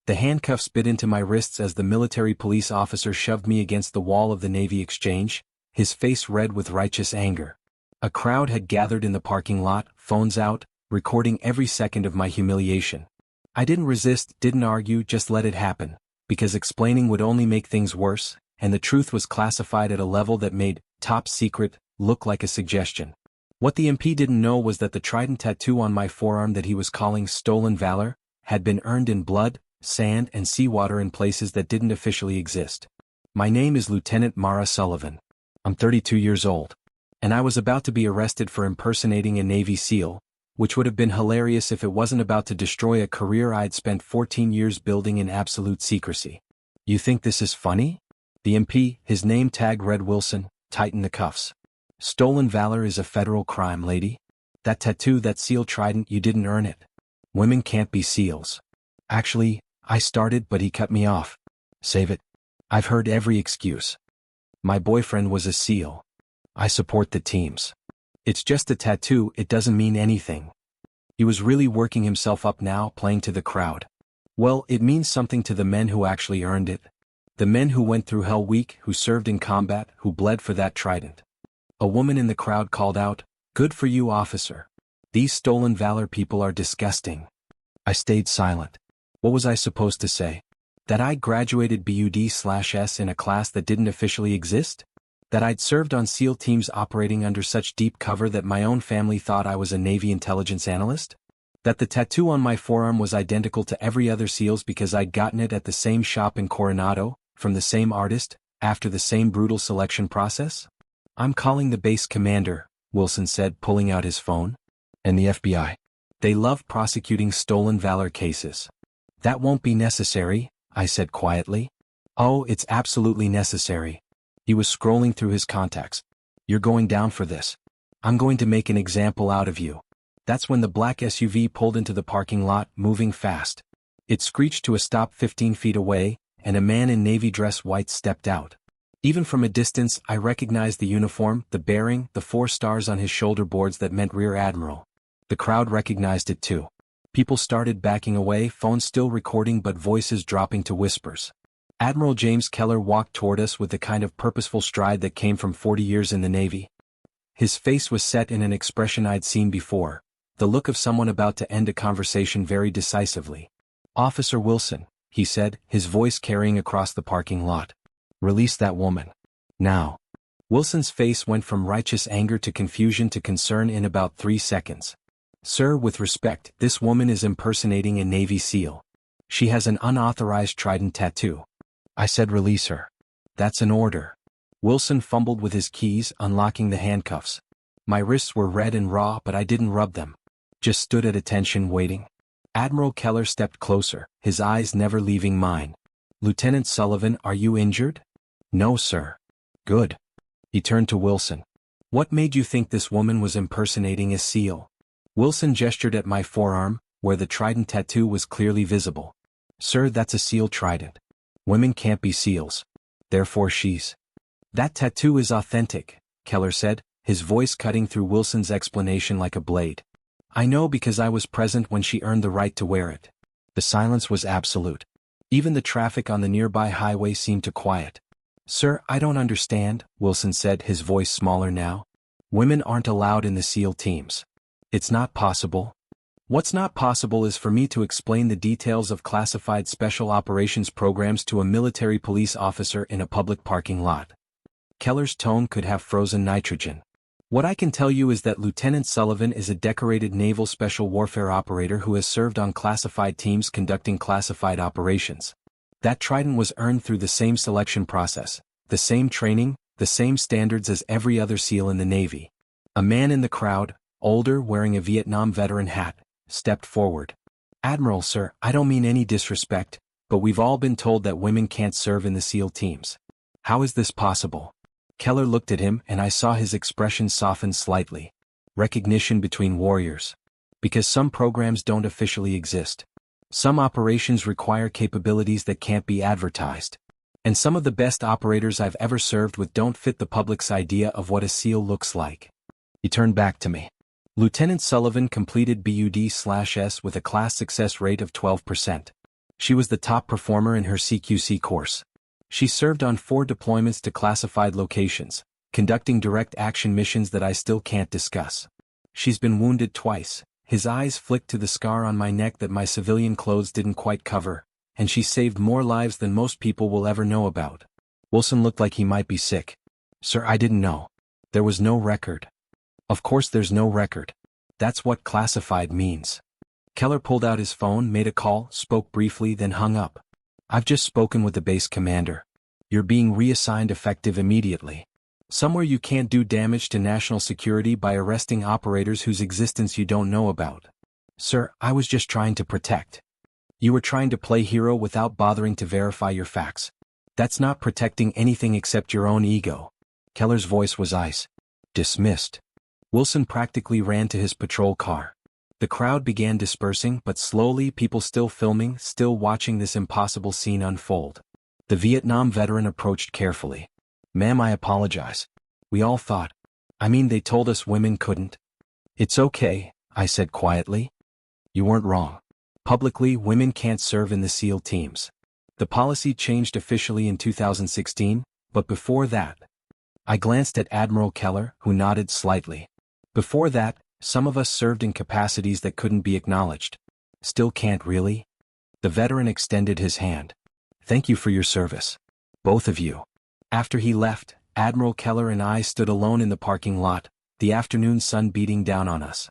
The handcuffs bit into my wrists as the military police officer shoved me against the wall of the Navy Exchange, his face red with righteous anger. A crowd had gathered in the parking lot, phones out, recording every second of my humiliation. I didn't resist, didn't argue, just let it happen, because explaining would only make things worse, and the truth was classified at a level that made top secret look like a suggestion. What the MP didn't know was that the Trident tattoo on my forearm that he was calling stolen valor had been earned in blood, sand, and seawater in places that didn't officially exist. My name is Lieutenant Mara Sullivan. I'm 32 years old. And I was about to be arrested for impersonating a Navy SEAL, which would have been hilarious if it wasn't about to destroy a career I'd spent 14 years building in absolute secrecy. You think this is funny? The MP, his name tag read Wilson, tightened the cuffs. Stolen valor is a federal crime, lady. That tattoo, that SEAL Trident, you didn't earn it. Women can't be SEALs. Actually, I started, but he cut me off. Save it. I've heard every excuse. My boyfriend was a SEAL. I support the teams. It's just a tattoo, it doesn't mean anything. He was really working himself up now, playing to the crowd. Well, it means something to the men who actually earned it. The men who went through Hell Week, who served in combat, who bled for that Trident. A woman in the crowd called out, "Good for you, officer. These stolen valor people are disgusting." I stayed silent. What was I supposed to say? That I graduated BUD/S in a class that didn't officially exist? That I'd served on SEAL teams operating under such deep cover that my own family thought I was a Navy intelligence analyst? That the tattoo on my forearm was identical to every other SEAL's because I'd gotten it at the same shop in Coronado, from the same artist, after the same brutal selection process? I'm calling the base commander, Wilson said, pulling out his phone. And the FBI. They love prosecuting stolen valor cases. That won't be necessary, I said quietly. Oh, it's absolutely necessary. He was scrolling through his contacts. You're going down for this. I'm going to make an example out of you. That's when the black SUV pulled into the parking lot, moving fast. It screeched to a stop 15 feet away, and a man in navy dress white stepped out. Even from a distance, I recognized the uniform, the bearing, the 4 stars on his shoulder boards that meant Rear Admiral. The crowd recognized it too. People started backing away, phones still recording but voices dropping to whispers. Admiral James Keller walked toward us with the kind of purposeful stride that came from 40 years in the Navy. His face was set in an expression I'd seen before, the look of someone about to end a conversation very decisively. "Officer Wilson," he said, his voice carrying across the parking lot. "Release that woman. Now." Wilson's face went from righteous anger to confusion to concern in about 3 seconds. "Sir, with respect, this woman is impersonating a Navy SEAL. She has an unauthorized Trident tattoo." I said, "Release her." "That's an order." Wilson fumbled with his keys, unlocking the handcuffs. My wrists were red and raw, but I didn't rub them. Just stood at attention, waiting. Admiral Keller stepped closer, his eyes never leaving mine. "Lieutenant Sullivan, are you injured?" "No, sir." "Good." He turned to Wilson. "What made you think this woman was impersonating a SEAL?" Wilson gestured at my forearm, where the Trident tattoo was clearly visible. "Sir, that's a SEAL Trident. Women can't be SEALs. Therefore she's." "That tattoo is authentic," Keller said, his voice cutting through Wilson's explanation like a blade. "I know because I was present when she earned the right to wear it." The silence was absolute. Even the traffic on the nearby highway seemed to quiet. "Sir, I don't understand," Wilson said, his voice smaller now. "Women aren't allowed in the SEAL teams. It's not possible." "What's not possible is for me to explain the details of classified special operations programs to a military police officer in a public parking lot." Keller's tone could have frozen nitrogen. "What I can tell you is that Lieutenant Sullivan is a decorated naval special warfare operator who has served on classified teams conducting classified operations. That Trident was earned through the same selection process, the same training, the same standards as every other SEAL in the Navy." A man in the crowd, older, wearing a Vietnam veteran hat, stepped forward. "Admiral, sir, I don't mean any disrespect, but we've all been told that women can't serve in the SEAL teams. How is this possible?" Keller looked at him and I saw his expression soften slightly. Recognition between warriors. Because some programs don't officially exist. Some operations require capabilities that can't be advertised. And some of the best operators I've ever served with don't fit the public's idea of what a SEAL looks like. He turned back to me. "Lieutenant Sullivan completed BUD/S with a class success rate of 12%. She was the top performer in her CQC course. She served on 4 deployments to classified locations, conducting direct action missions that I still can't discuss. She's been wounded twice. His eyes flicked to the scar on my neck that my civilian clothes didn't quite cover, and she saved more lives than most people will ever know about. Wilson looked like he might be sick. Sir, I didn't know. There was no record. Of course there's no record. That's what classified means. Keller pulled out his phone, made a call, spoke briefly, then hung up. I've just spoken with the base commander. You're being reassigned effective immediately. Somewhere you can't do damage to national security by arresting operators whose existence you don't know about. Sir, I was just trying to protect. You were trying to play hero without bothering to verify your facts. That's not protecting anything except your own ego. Keller's voice was ice. Dismissed. Wilson practically ran to his patrol car. The crowd began dispersing, but slowly, people still filming, still watching this impossible scene unfold. The Vietnam veteran approached carefully. Ma'am, I apologize. We all thought. They told us women couldn't. It's okay, I said quietly. You weren't wrong. Publicly, women can't serve in the SEAL teams. The policy changed officially in 2016, but before that. I glanced at Admiral Keller, who nodded slightly. Before that, some of us served in capacities that couldn't be acknowledged. Still can't really? The veteran extended his hand. Thank you for your service. Both of you. After he left, Admiral Keller and I stood alone in the parking lot, the afternoon sun beating down on us.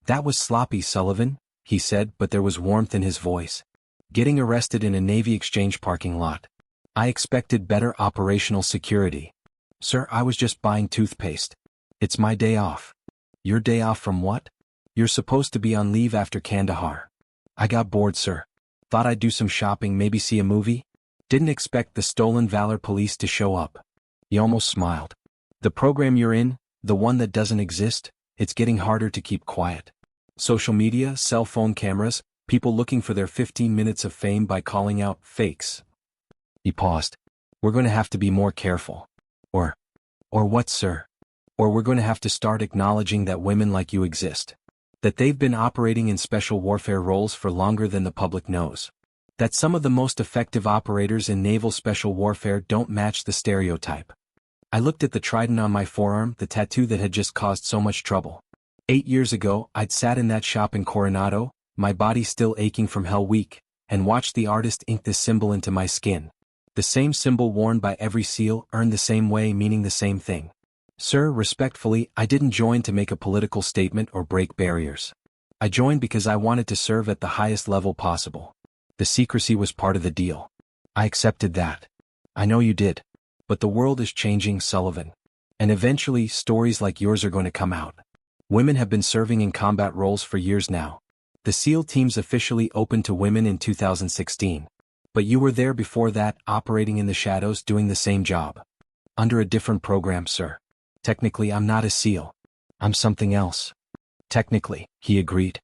That was sloppy, Sullivan, he said, but there was warmth in his voice. Getting arrested in a Navy exchange parking lot. I expected better operational security. Sir, I was just buying toothpaste. It's my day off. Your day off from what? You're supposed to be on leave after Kandahar. I got bored, sir. Thought I'd do some shopping, maybe see a movie. Didn't expect the stolen valor police to show up. He almost smiled. The program you're in, the one that doesn't exist, it's getting harder to keep quiet. Social media, cell phone cameras, people looking for their 15 minutes of fame by calling out fakes. He paused. We're going to have to be more careful. Or what, sir? Or we're going to have to start acknowledging that women like you exist. That they've been operating in special warfare roles for longer than the public knows. That some of the most effective operators in naval special warfare don't match the stereotype. I looked at the Trident on my forearm, the tattoo that had just caused so much trouble. 8 years ago, I'd sat in that shop in Coronado, my body still aching from Hell Week, and watched the artist ink this symbol into my skin. The same symbol worn by every SEAL, earned the same way, meaning the same thing. Sir, respectfully, I didn't join to make a political statement or break barriers. I joined because I wanted to serve at the highest level possible. The secrecy was part of the deal. I accepted that. I know you did. But the world is changing, Sullivan. And eventually, stories like yours are going to come out. Women have been serving in combat roles for years now. The SEAL teams officially opened to women in 2016. But you were there before that, operating in the shadows, doing the same job. Under a different program, sir. Technically, I'm not a SEAL. I'm something else. Technically, he agreed.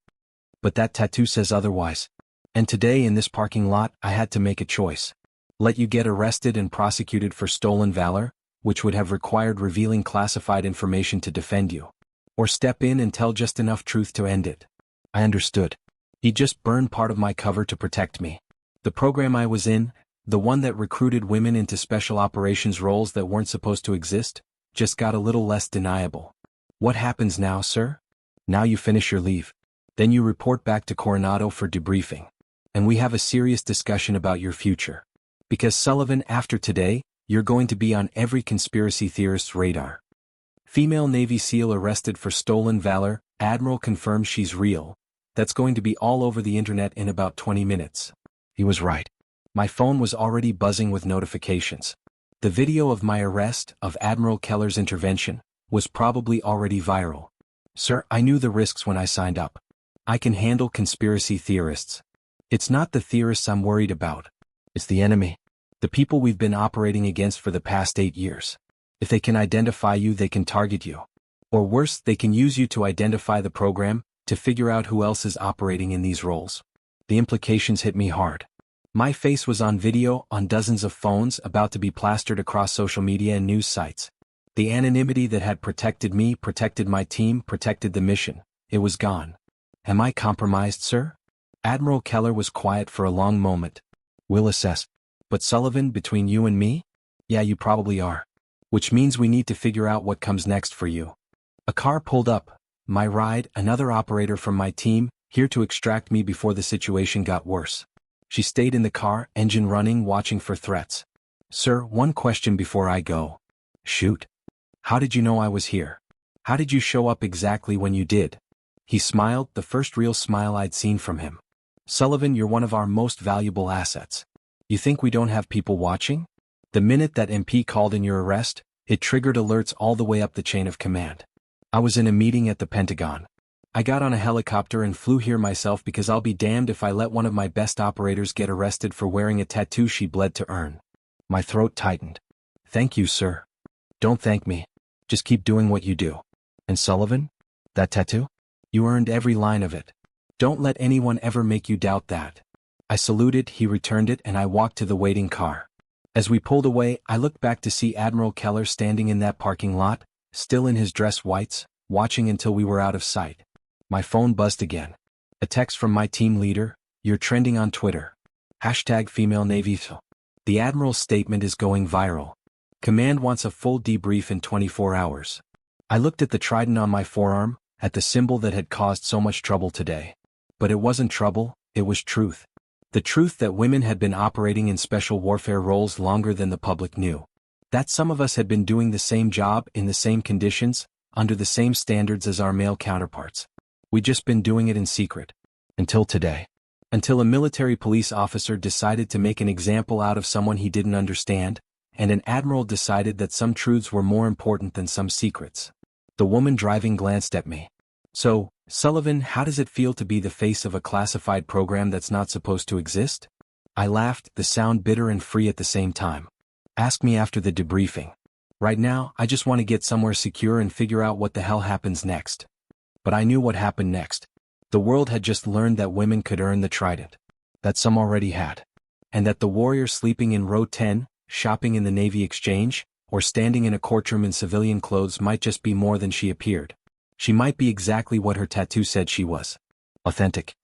But that tattoo says otherwise. And today in this parking lot, I had to make a choice. Let you get arrested and prosecuted for stolen valor, which would have required revealing classified information to defend you. Or step in and tell just enough truth to end it. I understood. He just burned part of my cover to protect me. The program I was in, the one that recruited women into special operations roles that weren't supposed to exist, just got a little less deniable. What happens now, sir? Now you finish your leave. Then you report back to Coronado for debriefing. And we have a serious discussion about your future. Because Sullivan, after today, you're going to be on every conspiracy theorist's radar. Female Navy SEAL arrested for stolen valor, Admiral confirms she's real. That's going to be all over the internet in about 20 minutes. He was right. My phone was already buzzing with notifications. The video of my arrest, of Admiral Keller's intervention, was probably already viral. Sir, I knew the risks when I signed up. I can handle conspiracy theorists. It's not the theorists I'm worried about. It's the enemy. The people we've been operating against for the past 8 years. If they can identify you, they can target you. Or worse, they can use you to identify the program, to figure out who else is operating in these roles. The implications hit me hard. My face was on video, on dozens of phones, about to be plastered across social media and news sites. The anonymity that had protected me, protected my team, protected the mission. It was gone. Am I compromised, sir? Admiral Keller was quiet for a long moment, We'll assess. But Sullivan, between you and me? Yeah, you probably are. Which means we need to figure out what comes next for you. A car pulled up. My ride, another operator from my team, here to extract me before the situation got worse. She stayed in the car, engine running, watching for threats. Sir, one question before I go. Shoot. How did you know I was here? How did you show up exactly when you did? He smiled, the first real smile I'd seen from him. Sullivan, you're one of our most valuable assets. You think we don't have people watching? The minute that MP called in your arrest, it triggered alerts all the way up the chain of command. I was in a meeting at the Pentagon. I got on a helicopter and flew here myself because I'll be damned if I let one of my best operators get arrested for wearing a tattoo she bled to earn. My throat tightened. Thank you, sir. Don't thank me. Just keep doing what you do. And Sullivan? That tattoo? You earned every line of it. Don't let anyone ever make you doubt that. I saluted, he returned it, and I walked to the waiting car. As we pulled away, I looked back to see Admiral Keller standing in that parking lot, still in his dress whites, watching until we were out of sight. My phone buzzed again. A text from my team leader, "You're trending on Twitter. #female Navy." The Admiral's statement is going viral. Command wants a full debrief in 24 hours. I looked at the Trident on my forearm, at the symbol that had caused so much trouble today. But it wasn't trouble, it was truth. The truth that women had been operating in special warfare roles longer than the public knew. That some of us had been doing the same job in the same conditions, under the same standards as our male counterparts. We'd just been doing it in secret. Until today. Until a military police officer decided to make an example out of someone he didn't understand, and an admiral decided that some truths were more important than some secrets. The woman driving glanced at me. So, Sullivan, how does it feel to be the face of a classified program that's not supposed to exist? I laughed, the sound bitter and free at the same time. Ask me after the debriefing. Right now, I just want to get somewhere secure and figure out what the hell happens next. But I knew what happened next. The world had just learned that women could earn the Trident. That some already had. And that the warrior sleeping in row 10, shopping in the Navy Exchange, or standing in a courtroom in civilian clothes might just be more than she appeared. She might be exactly what her tattoo said she was. Authentic.